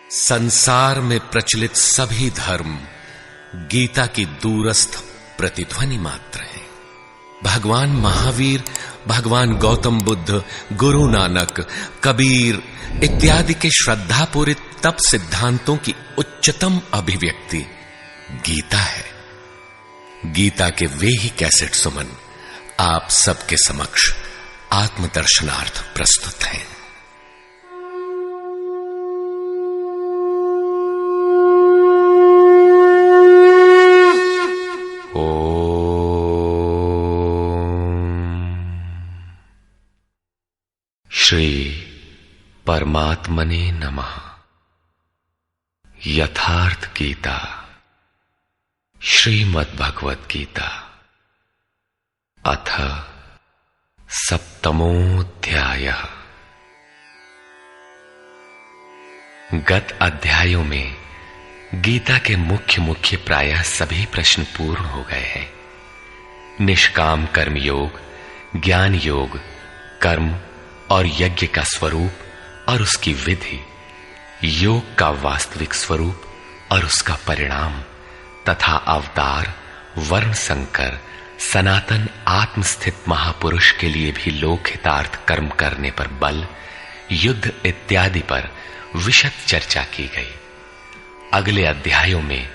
संसार में प्रचलित सभी धर्म गीता की दूरस्थ प्रतिध्वनि मात्र हैं। भगवान महावीर, भगवान गौतम बुद्ध, गुरु नानक, कबीर इत्यादि के श्रद्धापूरित तप सिद्धांतों की उच्चतम अभिव्यक्ति गीता है। गीता के वे ही कैसेट सुमन आप सबके समक्ष आत्मदर्शनार्थ प्रस्तुत हैं। श्री परमात्मने नमः। यथार्थ गीता, श्रीमद् भगवत गीता, अथ सप्तमोऽध्यायः। गत अध्यायों में गीता के मुख्य प्रायः सभी प्रश्न पूर्ण हो गए हैं। निष्काम कर्म योग, ज्ञान योग, कर्म और यज्ञ का स्वरूप और उसकी विधि, योग का वास्तविक स्वरूप और उसका परिणाम तथा अवतार, वर्ण संकर, सनातन आत्मस्थित महापुरुष के लिए भी लोकहितार्थ कर्म करने पर बल, युद्ध इत्यादि पर विशद चर्चा की गई। अगले अध्यायों में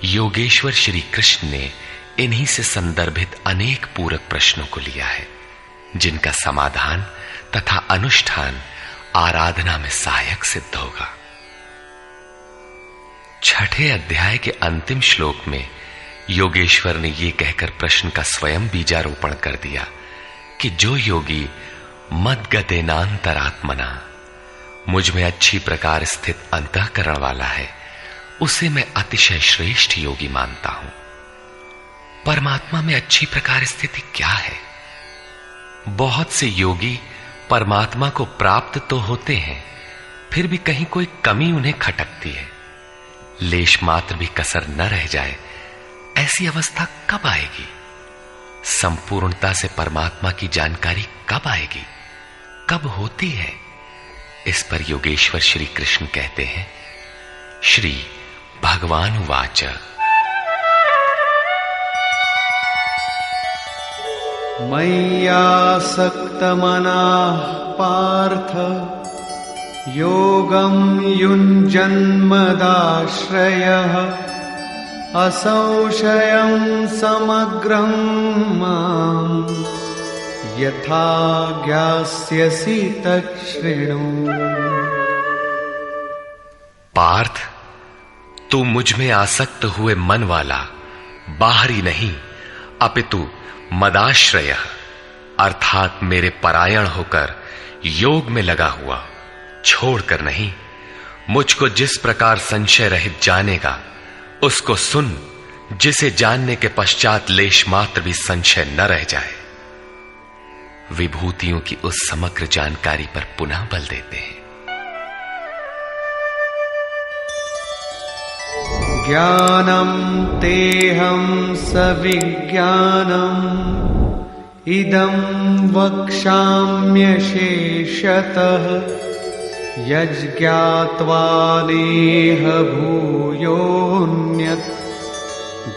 योगेश्वर श्री कृष्ण ने इन्हीं से संदर्भित अनेक पूरक प्रश्नों को लिया है, जिनका समाधान तथा अनुष्ठान आराधना में सहायक सिद्ध होगा। छठे अध्याय के अंतिम श्लोक में योगेश्वर ने यह कहकर प्रश्न का स्वयं बीजारोपण कर दिया कि जो योगी मद्गतेनांतरात्मना, मुझ में अच्छी प्रकार स्थित अंतःकरण वाला है, उसे मैं अतिशय श्रेष्ठ योगी मानता हूं। परमात्मा में अच्छी प्रकार स्थिति क्या है? बहुत से योगी परमात्मा को प्राप्त तो होते हैं, फिर भी कहीं कोई कमी उन्हें खटकती है। लेश मात्र भी कसर न रह जाए, ऐसी अवस्था कब आएगी? संपूर्णता से परमात्मा की जानकारी कब आएगी, कब होती है? इस पर योगेश्वर श्री कृष्ण कहते हैं, श्री भगवान उवाच मय्यासक्तमनाः पार्थ योगं युञ्जन्मदाश्रयः असंशयं समग्रं मां यथा ज्ञास्यसि तच्छृणु। पार्थ, तू मुझ में आसक्त हुए मन वाला, बाहरी नहीं अपितु मदाश्रय अर्थात मेरे परायण होकर योग में लगा हुआ, छोड़कर नहीं, मुझको जिस प्रकार संशय रहित जानेगा उसको सुन, जिसे जानने के पश्चात लेश मात्र भी संशय न रह जाए। विभूतियों की उस समग्र जानकारी पर पुनः बल देते हैं। ज्ञानम तेहं सविज्ञानम इदं वक्ष्याम्यशेषतः यज्ज्ञात्वा नेह भूयोऽन्यत्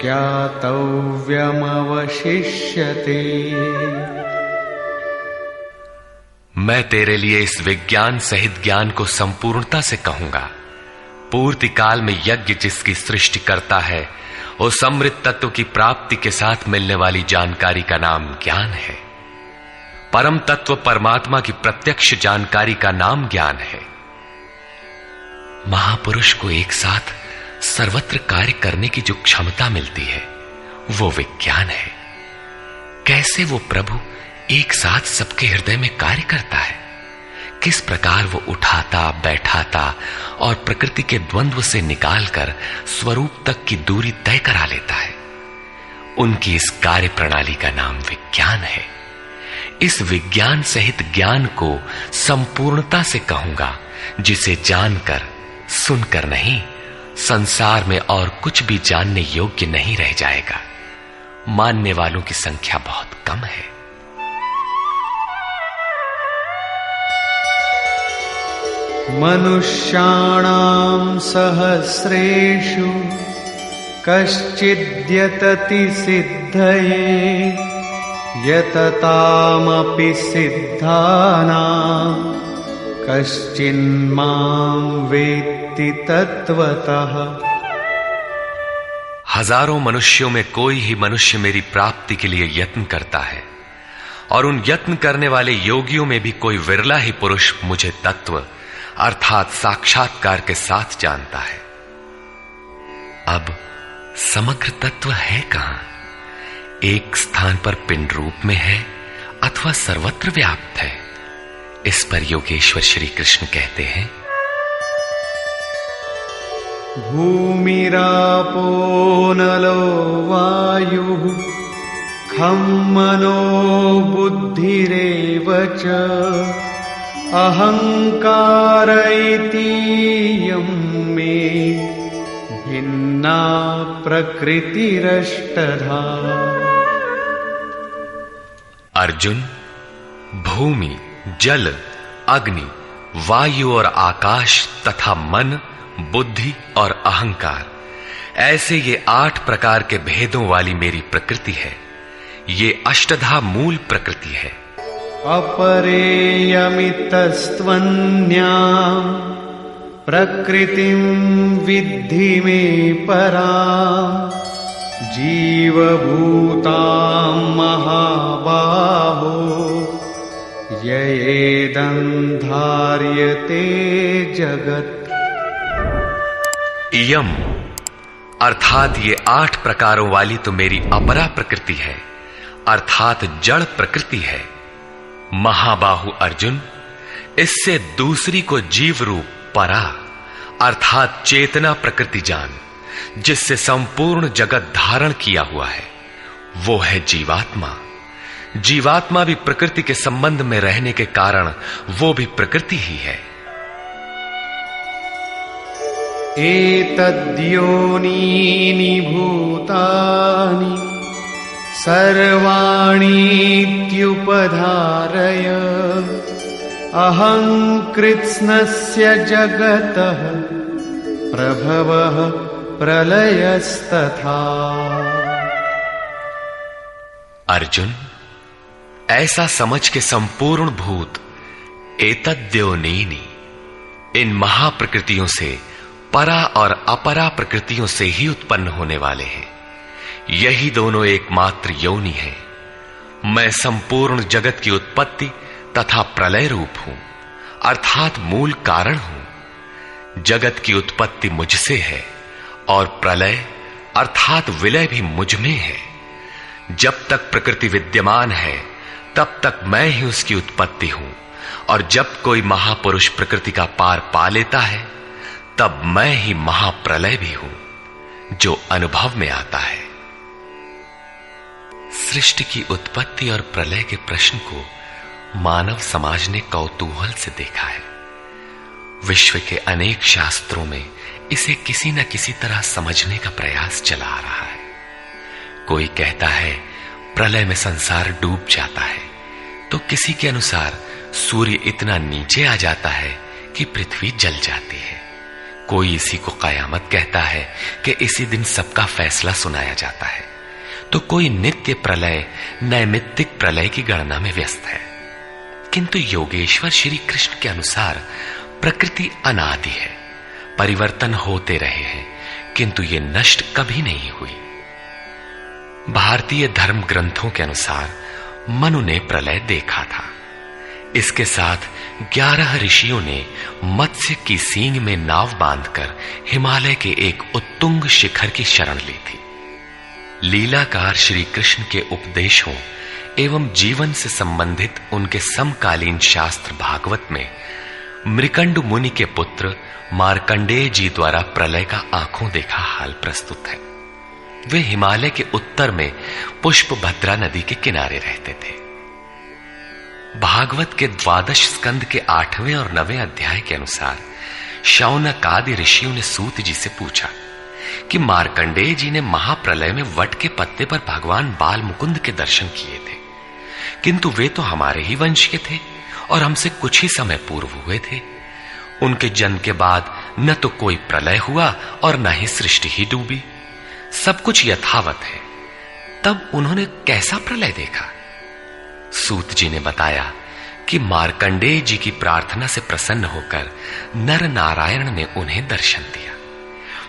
ज्ञातव्यमवशिष्यते। मैं तेरे लिए इस विज्ञान सहित ज्ञान को संपूर्णता से कहूंगा। पूर्ति काल में यज्ञ जिसकी सृष्टि करता है, उस अमृत तत्व की प्राप्ति के साथ मिलने वाली जानकारी का नाम ज्ञान है। परम तत्व परमात्मा की प्रत्यक्ष जानकारी का नाम ज्ञान है। महापुरुष को एक साथ सर्वत्र कार्य करने की जो क्षमता मिलती है, वो विज्ञान है। कैसे वो प्रभु एक साथ सबके हृदय में कार्य करता है, किस प्रकार वो उठाता, बैठाता और प्रकृति के द्वंद्व से निकालकर स्वरूप तक की दूरी तय करा लेता है, उनकी इस कार्य प्रणाली का नाम विज्ञान है। इस विज्ञान सहित ज्ञान को संपूर्णता से कहूंगा, जिसे जानकर, सुनकर नहीं, संसार में और कुछ भी जानने योग्य नहीं रह जाएगा। मानने वालों की संख्या बहुत कम है। मनुष्याणां सहस्रेषु कश्चिद्यतति सिद्धये यततामपि सिद्धानां कश्चिन्मां वेत्ति तत्वतः। हजारों मनुष्यों में कोई ही मनुष्य मेरी प्राप्ति के लिए यत्न करता है, और उन यत्न करने वाले योगियों में भी कोई विरला ही पुरुष मुझे तत्व अर्थात साक्षात्कार के साथ जानता है। अब समग्र तत्व है कहां? एक स्थान पर पिंड रूप में है अथवा सर्वत्र व्याप्त है? इस पर योगेश्वर श्री कृष्ण कहते हैं, भूमिरापो नलो वायुः खं मनो बुद्धिरेव च अहंकार इतीयं मे भिन्ना प्रकृतिरष्टधा। अर्जुन, भूमि, जल, अग्नि, वायु और आकाश तथा मन, बुद्धि और अहंकार, ऐसे ये 8 प्रकार के भेदों वाली मेरी प्रकृति है। ये अष्टधा मूल प्रकृति है। अपरेयमितस्त्वन्या प्रकृतिं विद्धि मे परा जीवभूतां महाबाहो ययेदं धार्यते जगत्। इयम अर्थात ये 8 प्रकारों वाली तो मेरी अपरा प्रकृति है, अर्थात जड़ प्रकृति है। महाबाहु अर्जुन, इससे दूसरी को जीव रूप परा अर्थात चेतना प्रकृति जान, जिससे संपूर्ण जगत धारण किया हुआ है, वो है जीवात्मा। जीवात्मा भी प्रकृति के संबंध में रहने के कारण वो भी प्रकृति ही है। एतद्योनीनि भूतानि सर्वाणीत्युपधारय अहं कृत्स्नस्य जगतः प्रभवः प्रलयस्तथा। अर्जुन, ऐसा समझ के संपूर्ण भूत एतद्योनीनि, इन महाप्रकृतियों से परा और अपरा प्रकृतियों से ही उत्पन्न होने वाले हैं। यही दोनों एकमात्र योनि है। मैं संपूर्ण जगत की उत्पत्ति तथा प्रलय रूप हूं, अर्थात मूल कारण हूं। जगत की उत्पत्ति मुझसे है और प्रलय अर्थात विलय भी मुझ में है। जब तक प्रकृति विद्यमान है तब तक मैं ही उसकी उत्पत्ति हूं, और जब कोई महापुरुष प्रकृति का पार पा लेता है तब मैं ही महाप्रलय भी हूं, जो अनुभव में आता है। सृष्टि की उत्पत्ति और प्रलय के प्रश्न को मानव समाज ने कौतूहल से देखा है। विश्व के अनेक शास्त्रों में इसे किसी न किसी तरह समझने का प्रयास चला आ रहा है। कोई कहता है प्रलय में संसार डूब जाता है, तो किसी के अनुसार सूर्य इतना नीचे आ जाता है कि पृथ्वी जल जाती है। कोई इसी को कयामत कहता है कि इसी दिन सबका फैसला सुनाया जाता है, तो कोई नित्य प्रलय नैमित्तिक प्रलय की गणना में व्यस्त है। किंतु योगेश्वर श्री कृष्ण के अनुसार प्रकृति अनादि है, परिवर्तन होते रहे हैं, किंतु ये नष्ट कभी नहीं हुई। भारतीय धर्म ग्रंथों के अनुसार मनु ने प्रलय देखा था। इसके साथ 11 ऋषियों ने मत्स्य की सींग में नाव बांधकर हिमालय के एक उत्तुंग शिखर की शरण ली थी। लीलाकार श्री कृष्ण के उपदेशों एवं जीवन से संबंधित उनके समकालीन शास्त्र भागवत में मृकंड मुनि के पुत्र मार्कंडेय जी द्वारा प्रलय का आंखों देखा हाल प्रस्तुत है। वे हिमालय के उत्तर में पुष्पभद्रा नदी के किनारे रहते थे। भागवत के 12 स्कंद के 8वें और 9वें अध्याय के अनुसार शौनक आदि ऋषियों ने सूत जी से पूछा कि मार्कंडेय जी ने महाप्रलय में वट के पत्ते पर भगवान बाल मुकुंद के दर्शन किए थे, किंतु वे तो हमारे ही वंश के थे और हमसे कुछ ही समय पूर्व हुए थे। उनके जन्म के बाद न तो कोई प्रलय हुआ और न ही सृष्टि ही डूबी, सब कुछ यथावत है। तब उन्होंने कैसा प्रलय देखा? सूत जी ने बताया कि मार्कंडेय जी की प्रार्थना से प्रसन्न होकर नर नारायण ने उन्हें दर्शन दिया।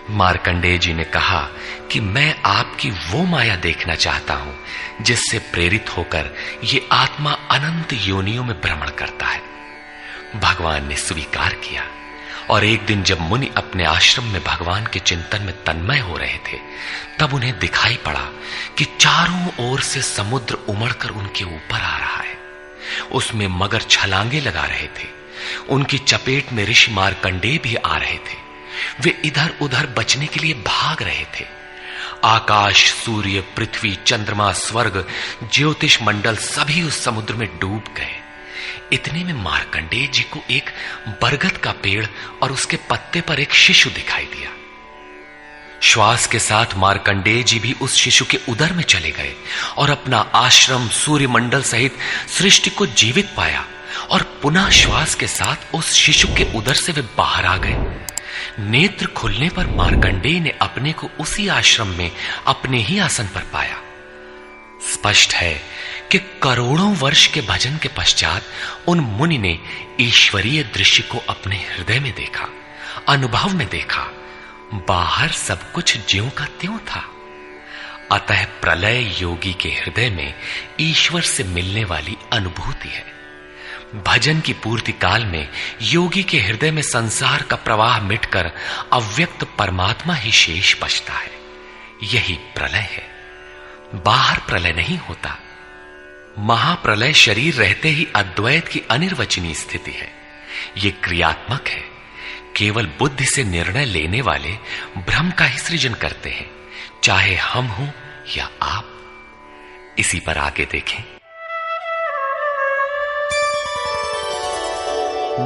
मार्कंडेय जी ने कहा कि मैं आपकी वो माया देखना चाहता हूं जिससे प्रेरित होकर ये आत्मा अनंत योनियों में भ्रमण करता है। भगवान ने स्वीकार किया और एक दिन जब मुनि अपने आश्रम में भगवान के चिंतन में तन्मय हो रहे थे, तब उन्हें दिखाई पड़ा कि चारों ओर से समुद्र उमड़कर उनके ऊपर आ रहा है। उसमें मगर छलांगे लगा रहे थे। उनकी चपेट में ऋषि मार्कंडेय भी आ रहे थे। वे इधर उधर बचने के लिए भाग रहे थे। आकाश, सूर्य, पृथ्वी, चंद्रमा, स्वर्ग, ज्योतिष मंडल सभी उस समुद्र में डूब गए। इतने में मार्कंडेय जी को एक बरगद का पेड़ और उसके पत्ते पर एक शिशु दिखाई दिया। श्वास के साथ मार्कंडेय जी भी उस शिशु के उदर में चले गए और अपना आश्रम, सूर्य मंडल सहित सृष्टि को जीवित पाया और पुनः श्वास के साथ उस शिशु के उदर से वे बाहर आ गए। नेत्र खुलने पर मार्कंडेय ने अपने को उसी आश्रम में अपने ही आसन पर पाया। स्पष्ट है कि करोड़ों वर्ष के भजन के पश्चात उन मुनि ने ईश्वरीय दृश्य को अपने हृदय में देखा, अनुभव में देखा। बाहर सब कुछ ज्यों का त्यों था। अतः प्रलय योगी के हृदय में ईश्वर से मिलने वाली अनुभूति है। भजन की पूर्ति काल में योगी के हृदय में संसार का प्रवाह मिटकर अव्यक्त परमात्मा ही शेष बचता है। यही प्रलय है। बाहर प्रलय नहीं होता। महाप्रलय शरीर रहते ही अद्वैत की अनिर्वचनीय स्थिति है। ये क्रियात्मक है। केवल बुद्धि से निर्णय लेने वाले भ्रम का ही सृजन करते हैं, चाहे हम हों या आप। इसी पर आगे देखें।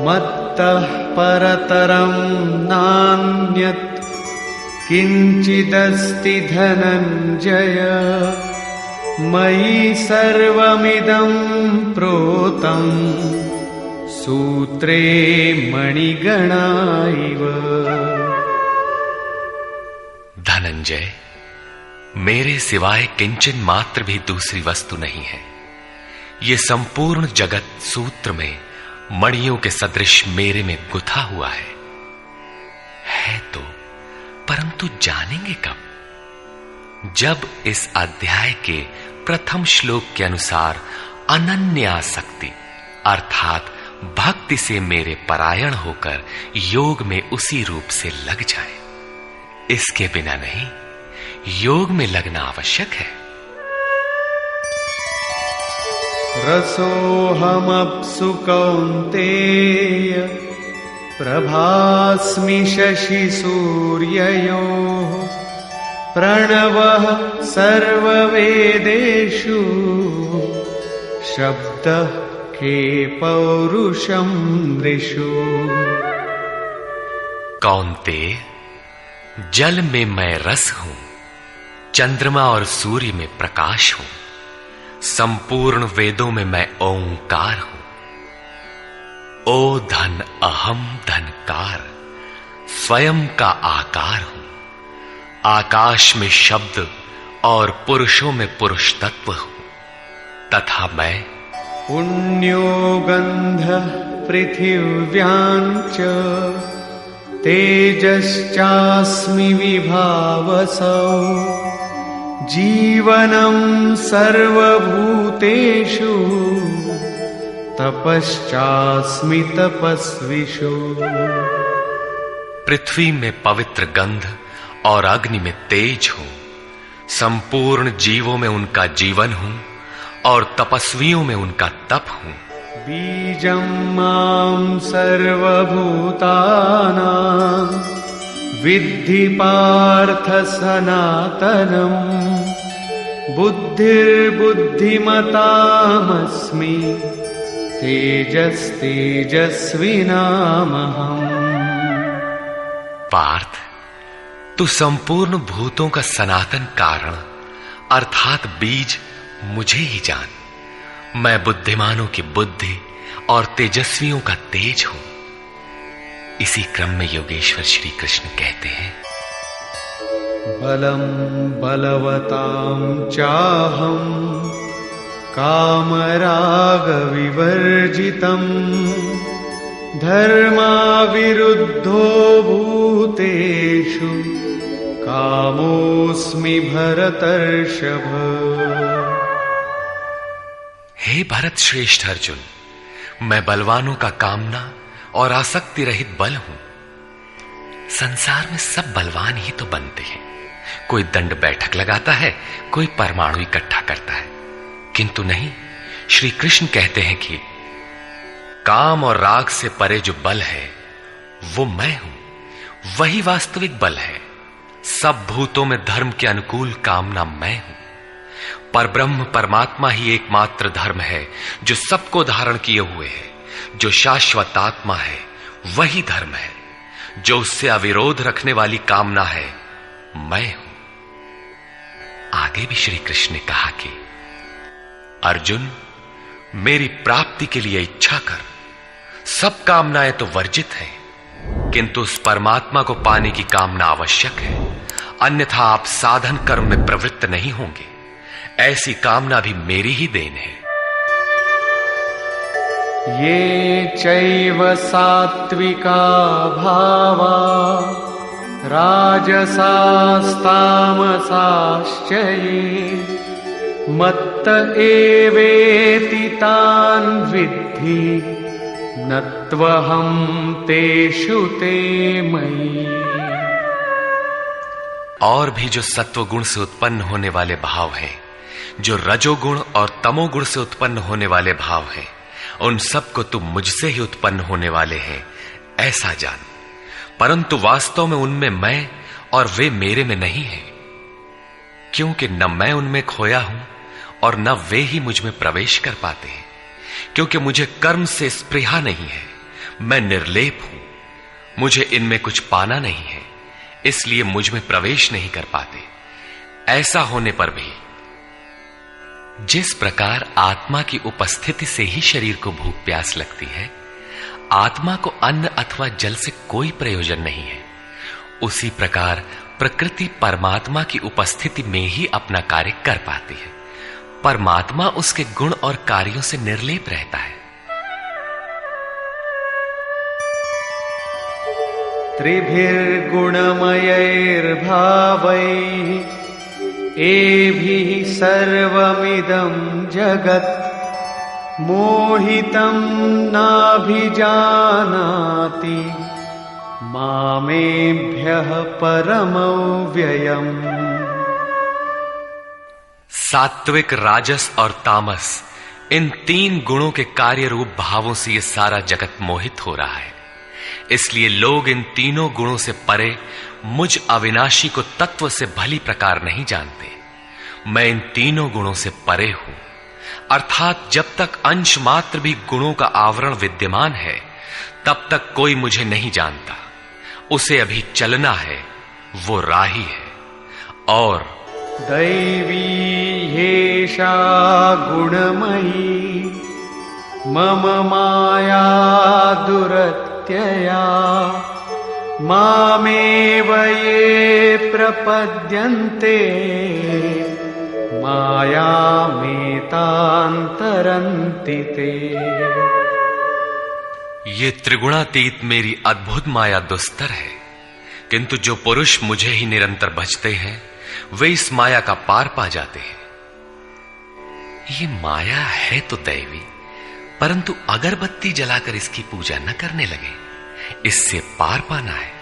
मत्तः परतरं नान्यत् किंचिदस्ति धनंजय मयि सर्वमिदं प्रोतं सूत्रे मणिगणा इव। धनंजय, मेरे सिवाय किंचन मात्र भी दूसरी वस्तु नहीं है। ये संपूर्ण जगत सूत्र में मणियों के सदृश मेरे में गुथा हुआ है तो, परंतु जानेंगे कब? जब इस अध्याय के प्रथम श्लोक के अनुसार अनन्यासक्ति अर्थात भक्ति से मेरे परायण होकर योग में उसी रूप से लग जाए। इसके बिना नहीं, योग में लगना आवश्यक है। रसोऽहमप्सु कौन्तेय प्रभास्मि शशि सूर्ययोः प्रणवः सर्ववेदेषु शब्दः के पौरुषं नृषु। कौन्तेय, जल में मैं रस हूं, चंद्रमा और सूर्य में प्रकाश हूं, संपूर्ण वेदों में मैं ओंकार हूं। ओ धन अहम धनकार, स्वयं का आकार हूं। आकाश में शब्द और पुरुषों में पुरुष तत्व हूं, तथा मैं पुण्यो गंधः पृथिव्यां च तेजश्चास्मि विभावसौ जीवनं सर्वभूतेषु तपश्चास्मि तपस्विषु। पृथ्वी में पवित्र गंध और अग्नि में तेज हूं, संपूर्ण जीवों में उनका जीवन हूं और तपस्वियों में उनका तप हूं। बीजं मां सर्वभूतानां विद्धि पार्थ सनातनम् बुद्धिर्बुद्धिमतामस्मि तेजस्तेजस्विनामहम्। पार्थ, तू संपूर्ण भूतों का सनातन कारण अर्थात बीज मुझे ही जान। मैं बुद्धिमानों की बुद्धि और तेजस्वियों का तेज हूं। इसी क्रम में योगेश्वर श्री कृष्ण कहते हैं, बलम बलवतां चाहं कामराग विवर्जितं धर्माविरुद्धो भूतेषु कामोऽस्मि भरतर्षभ। हे भरत श्रेष्ठ अर्जुन, मैं बलवानों का कामना और आसक्ति रहित बल हूं। संसार में सब बलवान ही तो बनते हैं। कोई दंड बैठक लगाता है, कोई परमाणु इकट्ठा करता है, किंतु नहीं, श्री कृष्ण कहते हैं कि काम और राग से परे जो बल है वो मैं हूं, वही वास्तविक बल है। सब भूतों में धर्म के अनुकूल कामना मैं हूं। परब्रह्म परमात्मा ही एकमात्र धर्म है जो सबको धारण किए हुए है। जो शाश्वत आत्मा है वही धर्म है। जो उससे अविरोध रखने वाली कामना है मैं हूं। आगे भी श्री कृष्ण ने कहा कि अर्जुन, मेरी प्राप्ति के लिए इच्छा कर। सब कामनाएं तो वर्जित हैं, किंतु उस परमात्मा को पाने की कामना आवश्यक है, अन्यथा आप साधन कर्म में प्रवृत्त नहीं होंगे। ऐसी कामना भी मेरी ही देन है। ये चैव सात्विका भावा राजसास्तामसाश्च ये मत्त एवेति तान् विद्धि नत्वहं तेषु ते मयि। और भी जो सत्वगुण से उत्पन्न होने वाले भाव हैं, जो रजोगुण और तमोगुण से उत्पन्न होने वाले भाव हैं, उन सब को तुम मुझसे ही उत्पन्न होने वाले हैं ऐसा जान। परंतु वास्तव में उनमें मैं और वे मेरे में नहीं हैं, क्योंकि न मैं उनमें खोया हूं और न वे ही मुझ में प्रवेश कर पाते हैं। क्योंकि मुझे कर्म से स्पृहा नहीं है, मैं निर्लेप हूं, मुझे इनमें कुछ पाना नहीं है, इसलिए मुझ में प्रवेश नहीं कर पाते। ऐसा होने पर भी जिस प्रकार आत्मा की उपस्थिति से ही शरीर को भूख प्यास लगती है, आत्मा को अन्न अथवा जल से कोई प्रयोजन नहीं है, उसी प्रकार प्रकृति परमात्मा की उपस्थिति में ही अपना कार्य कर पाती है। परमात्मा उसके गुण और कार्यों से निर्लेप रहता है। त्रिभिर्गुणमयैर्भावैः एभिः सर्वमिदं जगत् मोहितं नाभिजानाति मामेभ्यः परमव्ययम्। सात्विक, राजस और तामस, इन तीन गुणों के कार्य रूप भावों से यह सारा जगत मोहित हो रहा है। इसलिए लोग इन तीनों गुणों से परे मुझ अविनाशी को तत्व से भली प्रकार नहीं जानते। मैं इन तीनों गुणों से परे हूं, अर्थात जब तक अंश मात्र भी गुणों का आवरण विद्यमान है तब तक कोई मुझे नहीं जानता। उसे अभी चलना है, वो राही है। और दैवी ह्येषा गुणमयी मम माया दुरत्यया मामेव ये प्रपद्यन्ते मायामेतान्तरन्ति ते। ये त्रिगुणातीत मेरी अद्भुत माया दुस्तर है, किंतु जो पुरुष मुझे ही निरंतर भजते हैं वे इस माया का पार पा जाते हैं। ये माया है तो दैवी, परंतु अगरबत्ती जलाकर इसकी पूजा न करने लगे, इससे पार पाना है।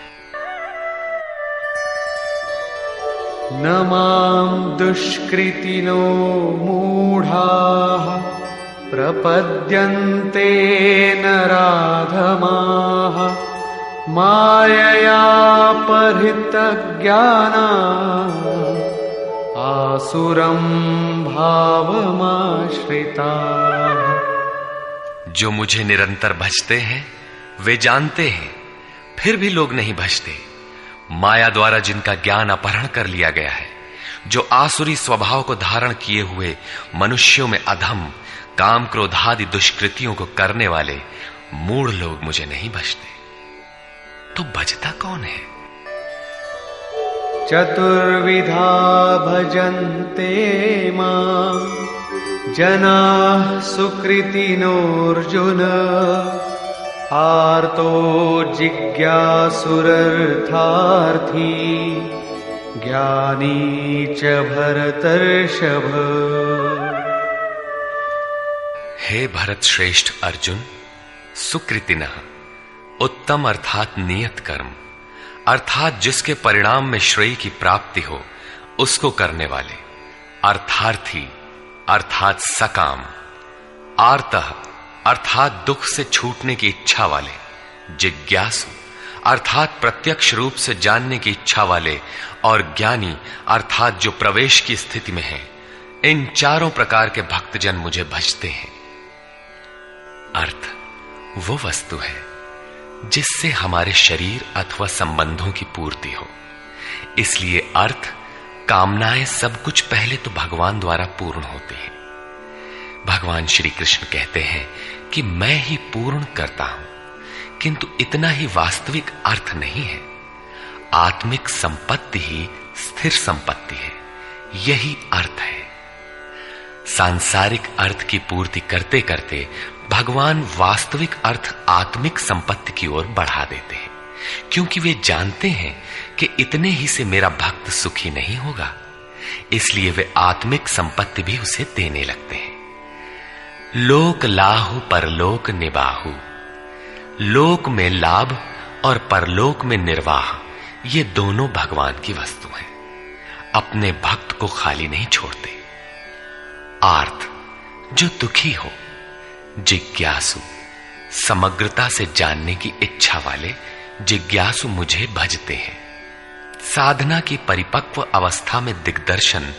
न मां दुष्कृतिनो मूढ़ाः प्रपद्यन्ते नराधमाः मायया परितज्ञानाः आसुरं भावमाश्रिताः। जो मुझे निरंतर भजते हैं वे जानते हैं, फिर भी लोग नहीं भजते। माया द्वारा जिनका ज्ञान अपहरण कर लिया गया है, जो आसुरी स्वभाव को धारण किए हुए मनुष्यों में अधम काम क्रोधादि दुष्कृतियों को करने वाले मूढ़ लोग मुझे नहीं भजते। तो भजता कौन है? चतुर्विधा भजन्ते मां जनाः सुकृतिनोऽर्जुन आर्तो जिज्ञासुरर्थार्थी ज्ञानी च भरतर्षभ। हे भरत श्रेष्ठ अर्जुन, सुकृतिनः उत्तम अर्थात नियत कर्म, अर्थात जिसके परिणाम में श्रेय की प्राप्ति हो उसको करने वाले, अर्थार्थी अर्थात सकाम, आर्तः अर्थात दुख से छूटने की इच्छा वाले, जिज्ञासु अर्थात प्रत्यक्ष रूप से जानने की इच्छा वाले, और ज्ञानी अर्थात जो प्रवेश की स्थिति में है। इन चारों प्रकार के भक्तजन मुझे भजते हैं। अर्थ वो वस्तु है जिससे हमारे शरीर अथवा संबंधों की पूर्ति हो। इसलिए अर्थ, कामनाएं सब कुछ पहले तो भगवान द्वारा पूर्ण होते हैं। भगवान श्री कृष्ण कहते हैं कि मैं ही पूर्ण करता हूं, किंतु इतना ही वास्तविक अर्थ नहीं है। आत्मिक संपत्ति ही स्थिर संपत्ति है, यही अर्थ है। सांसारिक अर्थ की पूर्ति करते करते भगवान वास्तविक अर्थ आत्मिक संपत्ति की ओर बढ़ा देते हैं, क्योंकि वे जानते हैं कि इतने ही से मेरा भक्त सुखी नहीं होगा। इसलिए वे आत्मिक संपत्ति भी उसे देने लगते हैं। लोक लाहु परलोक निबाहु, लोक में लाभ और परलोक में निर्वाह, ये दोनों भगवान की वस्तु हैं। अपने भक्त को खाली नहीं छोड़ते। आर्त, जो दुखी हो, जिज्ञासु, समग्रता से जानने की इच्छा वाले जिज्ञासु मुझे भजते हैं। साधना की परिपक्व अवस्था में दिग्दर्शन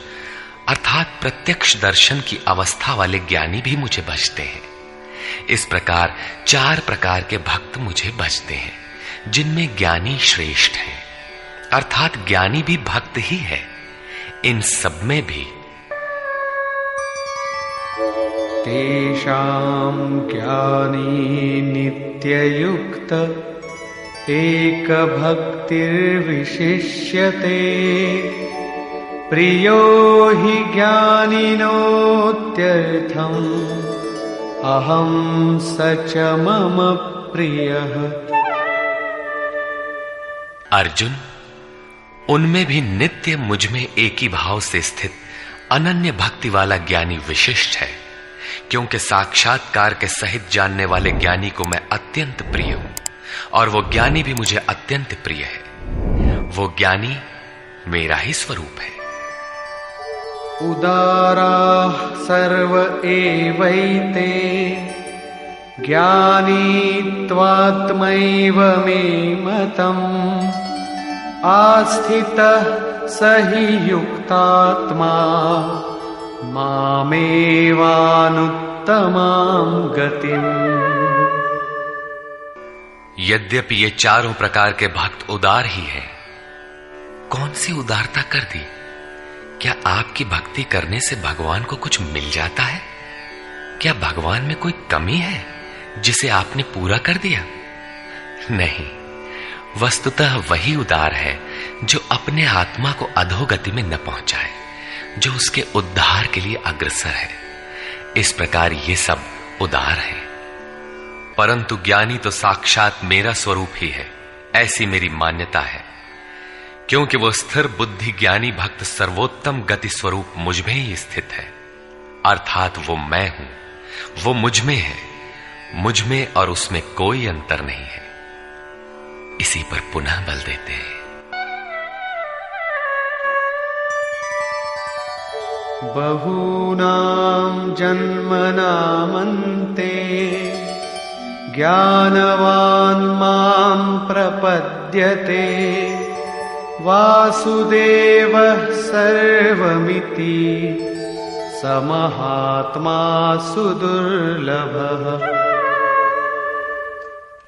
अर्थात प्रत्यक्ष दर्शन की अवस्था वाले ज्ञानी भी मुझे भजते हैं। इस प्रकार 4 प्रकार के भक्त मुझे भजते हैं, जिनमें ज्ञानी श्रेष्ठ है, अर्थात ज्ञानी भी भक्त ही है। इन सब में भी तेषां ज्ञानी नित्ययुक्त एक भक्तिर्विशिष्यते प्रियो हि ज्ञानिनोत्यर्थम् अहं स च मम प्रियः। अर्जुन, उनमें भी नित्य मुझ में एक ही भाव से स्थित अनन्य भक्ति वाला ज्ञानी विशिष्ट है, क्योंकि साक्षात्कार के सहित जानने वाले ज्ञानी को मैं अत्यंत प्रिय हूं, और वो ज्ञानी भी मुझे अत्यंत प्रिय है। वो ज्ञानी मेरा ही स्वरूप है। उदाराः सर्व एवैते ज्ञानी त्वात्मैव मे मतम् आस्थितः स हि युक्तात्मा मामेवानुत्तमां गतिम्। यद्यपि ये चारों प्रकार के भक्त उदार ही हैं, कौन सी उदारता कर दी? क्या आपकी भक्ति करने से भगवान को कुछ मिल जाता है? क्या भगवान में कोई कमी है जिसे आपने पूरा कर दिया? नहीं, वस्तुतः वही उदार है जो अपने आत्मा को अधोगति में न पहुंचाए, जो उसके उद्धार के लिए अग्रसर है। इस प्रकार ये सब उदार है। परंतु ज्ञानी तो साक्षात मेरा स्वरूप ही है, ऐसी मेरी मान्यता है, क्योंकि वो स्थिर बुद्धि ज्ञानी भक्त सर्वोत्तम गति स्वरूप मुझ में ही स्थित है। अर्थात वो मैं हूं, वो मुझ में है, मुझ में और उसमें कोई अंतर नहीं है। इसी पर पुनः बल देते हैं। बहूनां जन्मनामन्ते ज्ञानवान् मां प्रपद्यते वासुदेवः सर्वमिति समहात्मा सुदुर्लभः।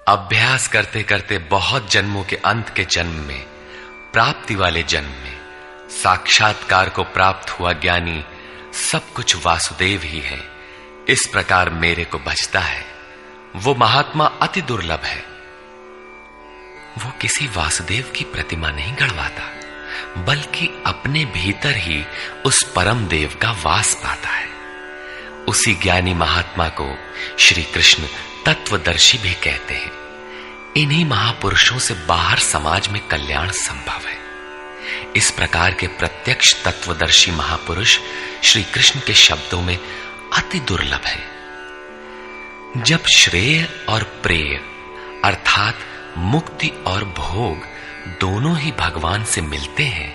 अभ्यास करते करते बहुत जन्मों के अंत के जन्म में, प्राप्ति वाले जन्म में साक्षात्कार को प्राप्त हुआ ज्ञानी सब कुछ वासुदेव ही है। इस प्रकार मेरे को भजता है। वो महात्मा अति दुर्लभ है। वो किसी वासुदेव की प्रतिमा नहीं गढ़वाता, बल्कि अपने भीतर ही उस परम देव का वास पाता है। उसी ज्ञानी महात्मा को श्री कृष्ण तत्वदर्शी भी कहते हैं। इन्हीं महापुरुषों से बाहर समाज में कल्याण संभव है। इस प्रकार के प्रत्यक्ष तत्वदर्शी महापुरुष श्री कृष्ण के शब्दों में अति दुर्लभ है। जब श्रेय और प्रेय अर्थात मुक्ति और भोग दोनों ही भगवान से मिलते हैं,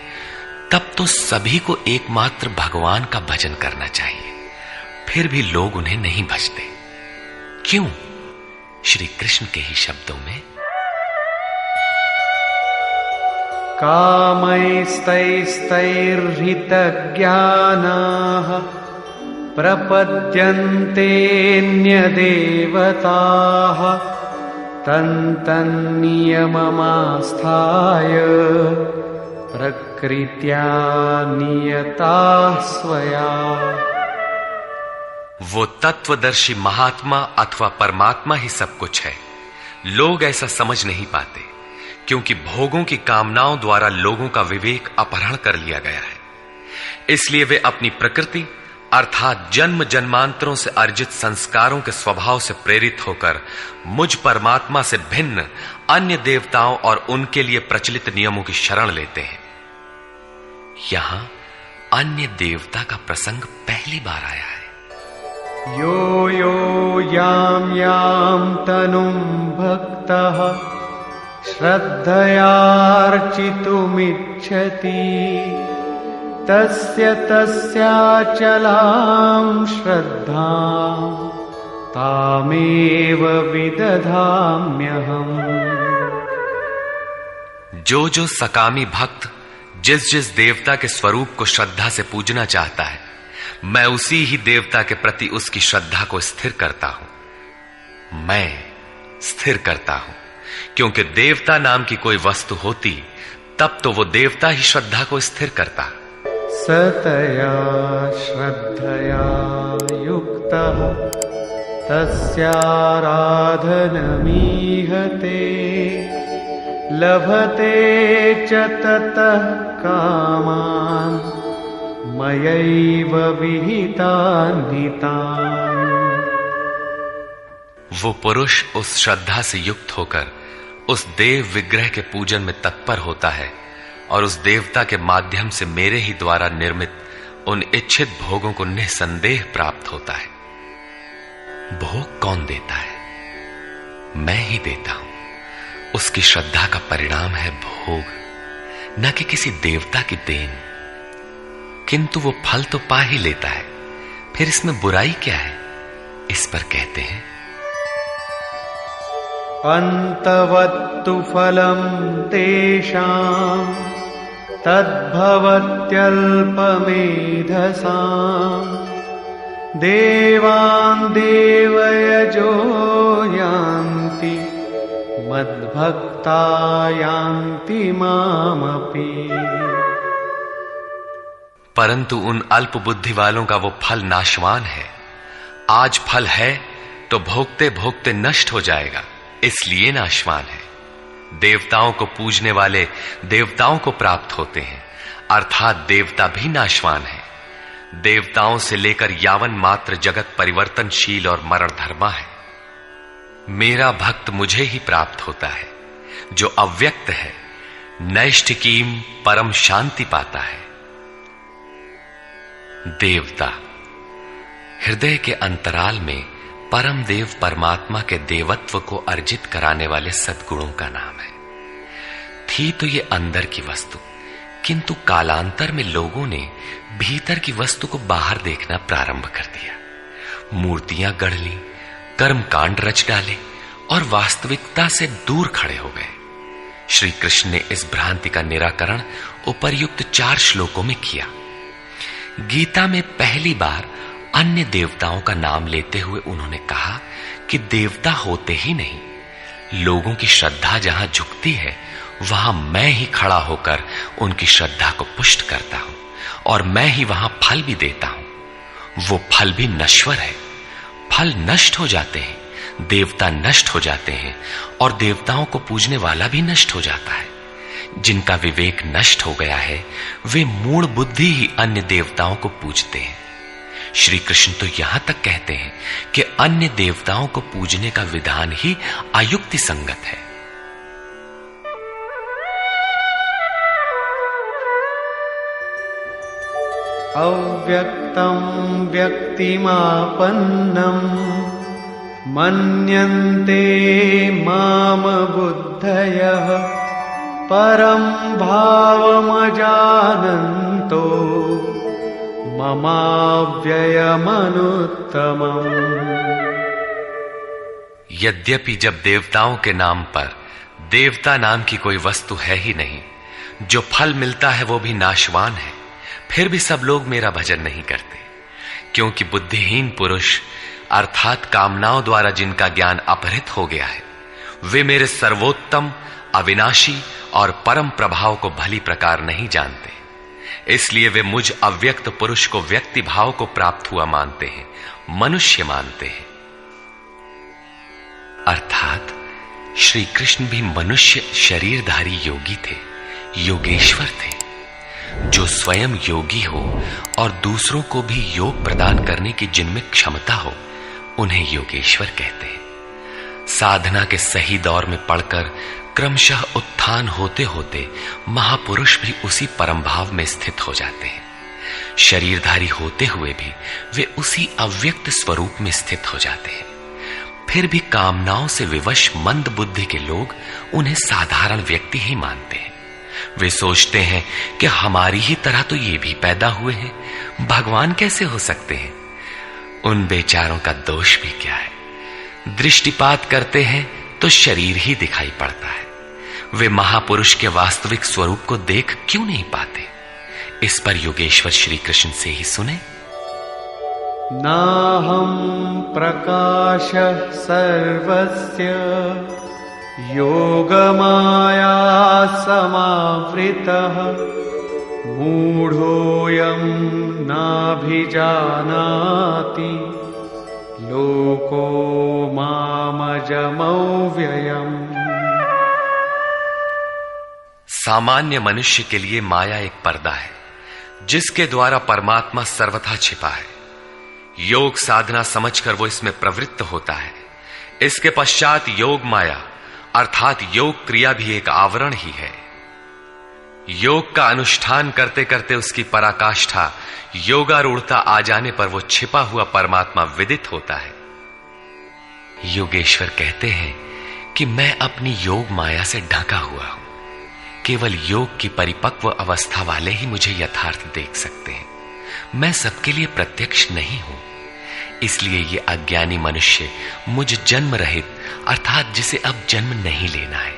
तब तो सभी को एकमात्र भगवान का भजन करना चाहिए। फिर भी लोग उन्हें नहीं भजते। क्यों? श्री कृष्ण के ही शब्दों में, कामैस्तैस्तैर्हितज्ञानाः प्रपद्यन्तेऽन्यदेवताः तन्तन्नियममास्थाय प्रकृत्या नियताः स्वया। वो तत्वदर्शी महात्मा अथवा परमात्मा ही सब कुछ है। लोग ऐसा समझ नहीं पाते, क्योंकि भोगों की कामनाओं द्वारा लोगों का विवेक अपहरण कर लिया गया है। इसलिए वे अपनी प्रकृति अर्थात जन्म जन्मांतरों से अर्जित संस्कारों के स्वभाव से प्रेरित होकर मुझ परमात्मा से भिन्न अन्य देवताओं और उनके लिए प्रचलित नियमों की शरण लेते हैं। यहां अन्य देवता का प्रसंग पहली बार आया है। यो यो यां यां तनुं भक्तः श्रद्धयार्चितुमिच्छति तस्य तस्याचलां श्रद्धां तामेव विदधाम्यहम्। जो सकामी भक्त जिस जिस देवता के स्वरूप को श्रद्धा से पूजना चाहता है, मैं उसी ही देवता के प्रति उसकी श्रद्धा को स्थिर करता हूं। मैं स्थिर करता हूं, क्योंकि देवता नाम की कोई वस्तु होती तब तो वो देवता ही श्रद्धा को स्थिर करता। सतया श्रद्धया युक्तः तस्याराधनमीहते लभते च ततः कामान् मयैव विहितान् हितान्। वो पुरुष उस श्रद्धा से युक्त होकर उस देव विग्रह के पूजन में तत्पर होता है और उस देवता के माध्यम से मेरे ही द्वारा निर्मित उन इच्छित भोगों को निसंदेह प्राप्त होता है। भोग कौन देता है? मैं ही देता हूं। उसकी श्रद्धा का परिणाम है भोग, न कि किसी देवता की देन। किंतु वो फल तो पा ही लेता है, फिर इसमें बुराई क्या है? इस पर कहते हैं, अन्तवत्तु फलं तेषां तद्भवत्यल्पमेधसां देवान् देवयजो यान्ति मद्भक्ता यान्ति मामपि। परंतु उन अल्प बुद्धि वालों का वो फल नाशवान है। आज फल है तो भोगते भोगते नष्ट हो जाएगा, इसलिए नाशवान है। देवताओं को पूजने वाले देवताओं को प्राप्त होते हैं, अर्थात देवता भी नाशवान है। देवताओं से लेकर यावन मात्र जगत परिवर्तनशील और मरणधर्मा है। मेरा भक्त मुझे ही प्राप्त होता है, जो अव्यक्त है, नैष्ठिकीम परम शांति पाता है। देवता हृदय के अंतराल में परम देव परमात्मा के देवत्व को अर्जित कराने वाले सद्गुणों का नाम है। थी तो ये अंदर की वस्तु, किंतु कालांतर में लोगों ने भीतर की वस्तु को बाहर देखना प्रारंभ कर दिया। मूर्तियां गढ़ ली, कर्मकांड रच डाले और वास्तविकता से दूर खड़े हो गए। श्री कृष्ण ने इस भ्रांति का निराकरण उपर्युक्त 4 श्लोकों में किया। गीता में पहली बार अन्य देवताओं का नाम लेते हुए उन्होंने कहा कि देवता होते ही नहीं, लोगों की श्रद्धा जहां झुकती है वहां मैं ही खड़ा होकर उनकी श्रद्धा को पुष्ट करता हूं और मैं ही वहां फल भी देता हूं। वो फल भी नश्वर है। फल नष्ट हो जाते हैं, देवता नष्ट हो जाते हैं और देवताओं को पूजने वाला भी नष्ट हो जाता है। जिनका विवेक नष्ट हो गया है वे मूढ़ बुद्धि ही अन्य देवताओं को पूजते हैं। श्री कृष्ण तो यहां तक कहते हैं कि अन्य देवताओं को पूजने का विधान ही अयुक्ति संगत है। अव्यक्तं व्यक्तिमापन्नं मन्यन्ते माम बुद्धयः परं भावमजानन्तो ममाव्ययमनुत्तमम्। यद्यपि जब देवताओं के नाम पर देवता नाम की कोई वस्तु है ही नहीं, जो फल मिलता है वो भी नाशवान है, फिर भी सब लोग मेरा भजन नहीं करते, क्योंकि बुद्धिहीन पुरुष अर्थात कामनाओं द्वारा जिनका ज्ञान अपहृत हो गया है, वे मेरे सर्वोत्तम, अविनाशी और परम प्रभाव को भली प्रकार नहीं जानते। इसलिए वे मुझ अव्यक्त पुरुष को व्यक्ति भाव को प्राप्त हुआ मानते हैं, मनुष्य मानते हैं। अर्थात श्री कृष्ण भी मनुष्य शरीरधारी योगी थे, योगेश्वर थे। जो स्वयं योगी हो और दूसरों को भी योग प्रदान करने की जिनमें क्षमता हो, उन्हें योगेश्वर कहते हैं। साधना के सही दौर में पड़कर क्रमशः उत्थान होते होते महापुरुष भी उसी परम भाव में स्थित हो जाते हैं। शरीरधारी होते हुए भी वे उसी अव्यक्त स्वरूप में स्थित हो जाते हैं। फिर भी कामनाओं से विवश मंद बुद्धि के लोग उन्हें साधारण व्यक्ति ही मानते हैं। वे सोचते हैं कि हमारी ही तरह तो ये भी पैदा हुए हैं, भगवान कैसे हो सकते हैं। उन बेचारों का दोष भी क्या है। दृष्टिपात करते हैं तो शरीर ही दिखाई पड़ता है। वे महापुरुष के वास्तविक स्वरूप को देख क्यों नहीं पाते। इस पर योगेश्वर श्री कृष्ण से ही सुने। नाहं प्रकाशः सर्वस्य योगमाया समावृतः मूढ़ोऽयं नाभिजानाति लोको मामजमव्ययम्। सामान्य मनुष्य के लिए माया एक पर्दा है जिसके द्वारा परमात्मा सर्वथा छिपा है। योग साधना समझकर वो इसमें प्रवृत्त होता है। इसके पश्चात योग माया अर्थात योग क्रिया भी एक आवरण ही है। योग का अनुष्ठान करते करते उसकी पराकाष्ठा योगारूढ़ता आ जाने पर वो छिपा हुआ परमात्मा विदित होता है। योगेश्वर कहते हैं कि मैं अपनी योग माया से ढका हुआ हूं। केवल योग की परिपक्व अवस्था वाले ही मुझे यथार्थ देख सकते हैं। मैं सबके लिए प्रत्यक्ष नहीं हूं। इसलिए ये अज्ञानी मनुष्य मुझ जन्म रहित अर्थात जिसे अब जन्म नहीं लेना है,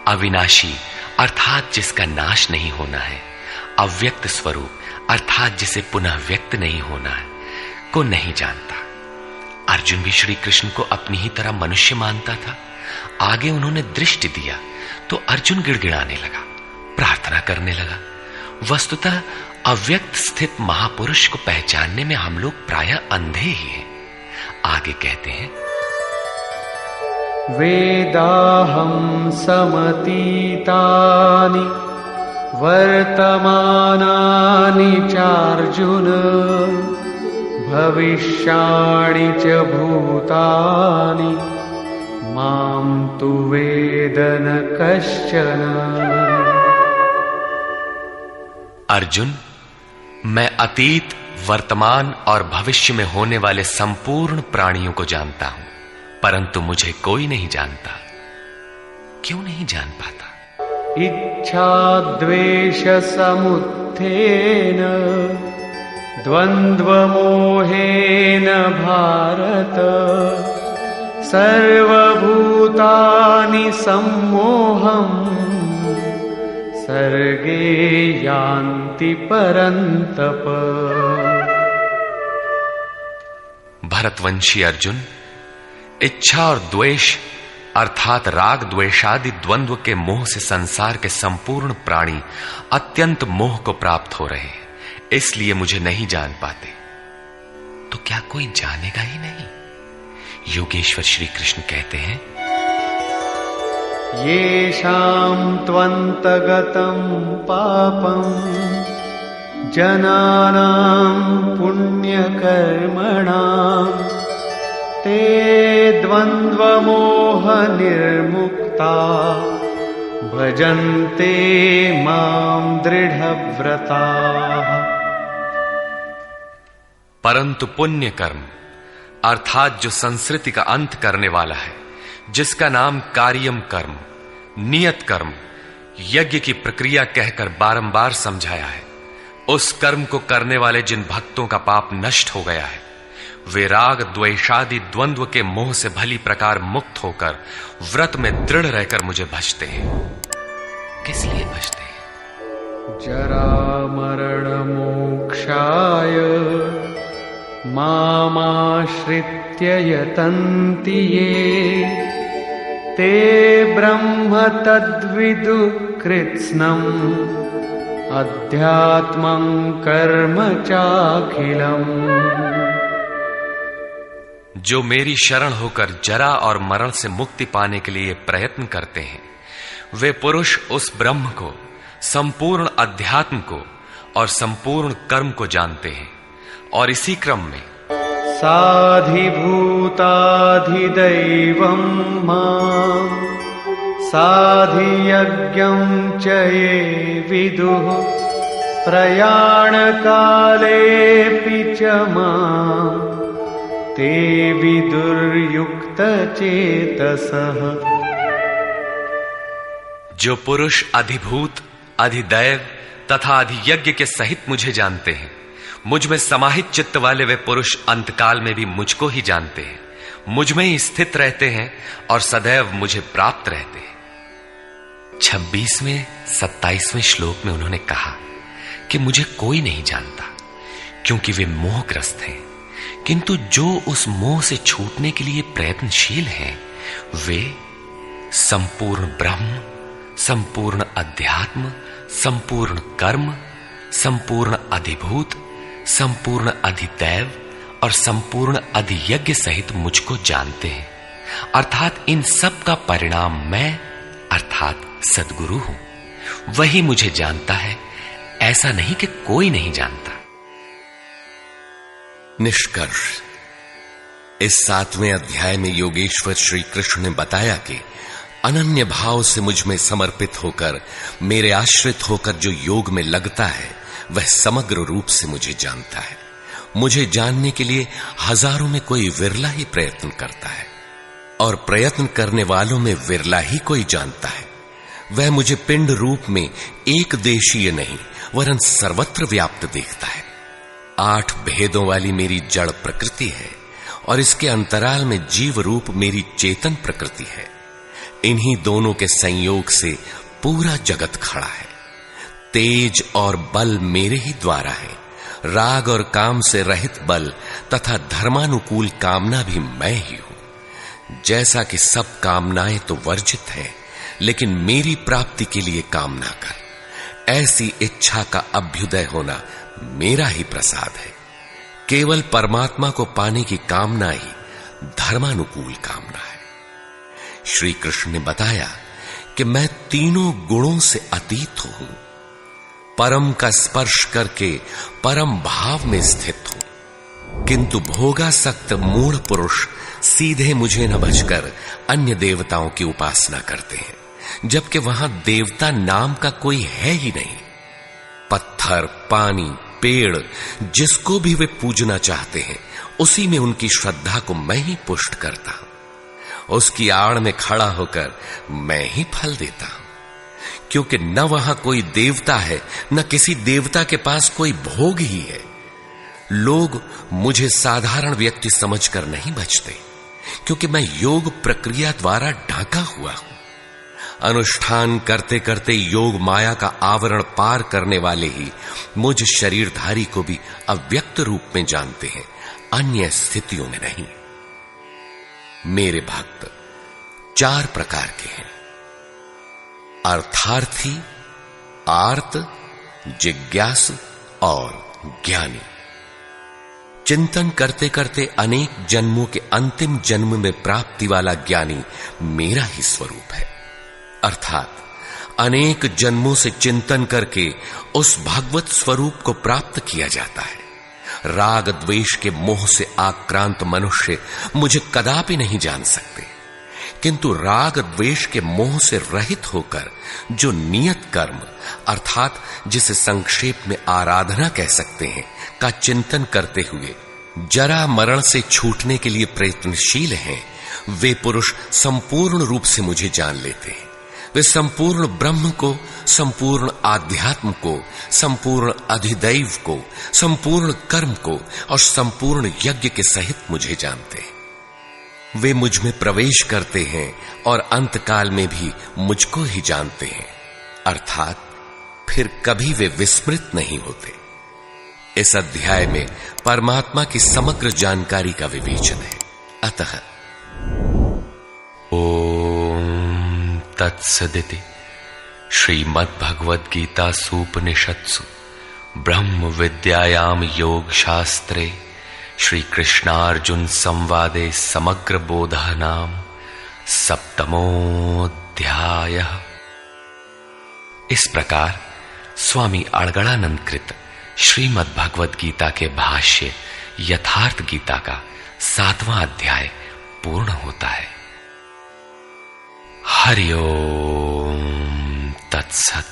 अविनाशी अर्थात जिसका नाश नहीं होना है, अव्यक्त स्वरूप अर्थात जिसे पुनः व्यक्त नहीं होना है, को नहीं जानता। अर्जुन भी श्री कृष्ण को अपनी ही तरह मनुष्य मानता था। आगे उन्होंने दृष्टि दिया तो अर्जुन गिड़गिड़ाने लगा, प्रार्थना करने लगा। वस्तुतः अव्यक्त स्थित महापुरुष को पहचानने में हम लोग प्रायः अंधे ही हैं। आगे कहते हैं, वेदाहं समतीतानि वर्तमानानि चार्जुन भविष्याणि च भूतानि मां तु वेद न कश्चन। अर्जुन, मैं अतीत, वर्तमान और भविष्य में होने वाले संपूर्ण प्राणियों को जानता हूं, परंतु मुझे कोई नहीं जानता। क्यों नहीं जान पाता? इच्छा द्वेष समुत्थेन द्वंद्व मोहेन भारत सर्वभूतानि सम्मोहम् सर्गे यान्ति परन्तप। भरतवंशी अर्जुन, इच्छा और द्वेष अर्थात राग द्वेषादि द्वंद्व के मोह से संसार के संपूर्ण प्राणी अत्यंत मोह को प्राप्त हो रहे हैं, इसलिए मुझे नहीं जान पाते। तो क्या कोई जानेगा ही नहीं? योगेश्वर श्री कृष्ण कहते हैं, येषां त्वन्तगतं पापं जनानां पुण्यकर्मणां ते द्वन्द्वमोह निर्मुक्ता भजन्ते मां दृढ़व्रताः। परंतु पुण्य कर्म अर्थात जो संस्कृति का अंत करने वाला है, जिसका नाम कार्यम कर्म, नियत कर्म, यज्ञ की प्रक्रिया कहकर बारंबार समझाया है, उस कर्म को करने वाले जिन भक्तों का पाप नष्ट हो गया है, वे राग द्वेषादि द्वंद्व के मोह से भली प्रकार मुक्त होकर व्रत में दृढ़ रहकर मुझे भजते हैं। किस लिए भजते हैं? जरा मरण मोक्षाय मामाश्रित्य यतन्ति ये ते ब्रह्म तद्विदु कृत्स्नम् अध्यात्मं कर्म चाखिलम्। जो मेरी शरण होकर जरा और मरण से मुक्ति पाने के लिए प्रयत्न करते हैं, वे पुरुष उस ब्रह्म को, संपूर्ण अध्यात्म को और संपूर्ण कर्म को जानते हैं। और इसी क्रम में साधिभूताधिदैवं मां साधियज्ञं च ये विदुः प्रयाणकालेऽपि च मां ते विदुर्युक्तचेतसः। जो पुरुष अधिभूत, अधिदैव तथा अधियज्ञ के सहित मुझे जानते हैं, मुझ में समाहित चित्त वाले वे पुरुष अंतकाल में भी मुझको ही जानते हैं, मुझ में ही स्थित रहते हैं और सदैव मुझे प्राप्त रहते हैं। 26वें 27वें श्लोक में उन्होंने कहा कि मुझे कोई नहीं जानता क्योंकि वे मोहग्रस्त हैं, किंतु जो उस मोह से छूटने के लिए प्रयत्नशील हैं, वे संपूर्ण ब्रह्म, संपूर्ण अध्यात्म, संपूर्ण कर्म, संपूर्ण अधिभूत, संपूर्ण अधिदैव और संपूर्ण अधियज्ञ सहित मुझको जानते हैं। अर्थात इन सब का परिणाम मैं अर्थात सद्गुरु हूं। वही मुझे जानता है, ऐसा नहीं कि कोई नहीं जानता। निष्कर्ष, इस 7वें अध्याय में योगेश्वर श्री कृष्ण ने बताया कि अनन्य भाव से मुझ में समर्पित होकर, मेरे आश्रित होकर जो योग में लगता है, वह समग्र रूप से मुझे जानता है। मुझे जानने के लिए हजारों में कोई विरला ही प्रयत्न करता है, और प्रयत्न करने वालों में विरला ही कोई जानता है। वह मुझे पिंड रूप में एक देशीय नहीं वरन सर्वत्र व्याप्त देखता है। 8 भेदों वाली मेरी जड़ प्रकृति है और इसके अंतराल में जीव रूप मेरी चेतन प्रकृति है। इन्हीं दोनों के संयोग से पूरा जगत खड़ा है। तेज और बल मेरे ही द्वारा है। राग और काम से रहित बल तथा धर्मानुकूल कामना भी मैं ही हूं। जैसा कि सब कामनाएं तो वर्जित है, लेकिन मेरी प्राप्ति के लिए कामना कर, ऐसी इच्छा का अभ्युदय होना मेरा ही प्रसाद है। केवल परमात्मा को पाने की कामना ही धर्मानुकूल कामना है। श्री कृष्ण ने बताया कि मैं तीनों गुणों से अतीत हूं, परम का स्पर्श करके परम भाव में स्थित हूं, किंतु भोगासक्त मूढ़ पुरुष सीधे मुझे न भजकर अन्य देवताओं की उपासना करते हैं, जबकि वहां देवता नाम का कोई है ही नहीं। पत्थर, पानी, पेड़, जिसको भी वे पूजना चाहते हैं, उसी में उनकी श्रद्धा को मैं ही पुष्ट करता हूं। उसकी आड़ में खड़ा होकर मैं ही फल देता हूं, क्योंकि न वहां कोई देवता है, न किसी देवता के पास कोई भोग ही है। लोग मुझे साधारण व्यक्ति समझकर नहीं भजते, क्योंकि मैं योग प्रक्रिया द्वारा ढका हुआ हूं। अनुष्ठान करते करते योग माया का आवरण पार करने वाले ही मुझ शरीरधारी को भी अव्यक्त रूप में जानते हैं, अन्य स्थितियों में नहीं। मेरे भक्त 4 प्रकार के हैं: अर्थार्थी, आर्त, जिज्ञासु और ज्ञानी। चिंतन करते करते अनेक जन्मों के अंतिम जन्म में प्राप्ति वाला ज्ञानी मेरा ही स्वरूप है। अर्थात अनेक जन्मों से चिंतन करके उस भगवत स्वरूप को प्राप्त किया जाता है। राग द्वेष के मोह से आक्रांत मनुष्य मुझे कदापि नहीं जान सकते, किंतु राग द्वेष के मोह से रहित होकर जो नियत कर्म अर्थात जिसे संक्षेप में आराधना कह सकते हैं का चिंतन करते हुए जरा मरण से छूटने के लिए प्रयत्नशील हैं, वे पुरुष संपूर्ण रूप से मुझे जान लेते हैं। वे संपूर्ण ब्रह्म को, संपूर्ण आध्यात्म को, संपूर्ण अधिदैव को, संपूर्ण कर्म को और संपूर्ण यज्ञ के सहित मुझे जानते हैं। वे मुझ में प्रवेश करते हैं और अंतकाल में भी मुझको ही जानते हैं, अर्थात फिर कभी वे विस्मृत नहीं होते। इस अध्याय में परमात्मा की समग्र जानकारी का विवेचन है। अतः ओम तत्सदिति श्रीमद्भगवद्गीतासूपनिषत्सु ब्रह्म विद्यायाम योग शास्त्रे श्री कृष्णार्जुन संवादे समग्र बोधः नाम सप्तमोऽध्यायः। इस प्रकार स्वामी अड़गड़ानंद कृत श्रीमद् भगवद गीता के भाष्य यथार्थ गीता का 7वां अध्याय पूर्ण होता है। हरि ओम तत्सत।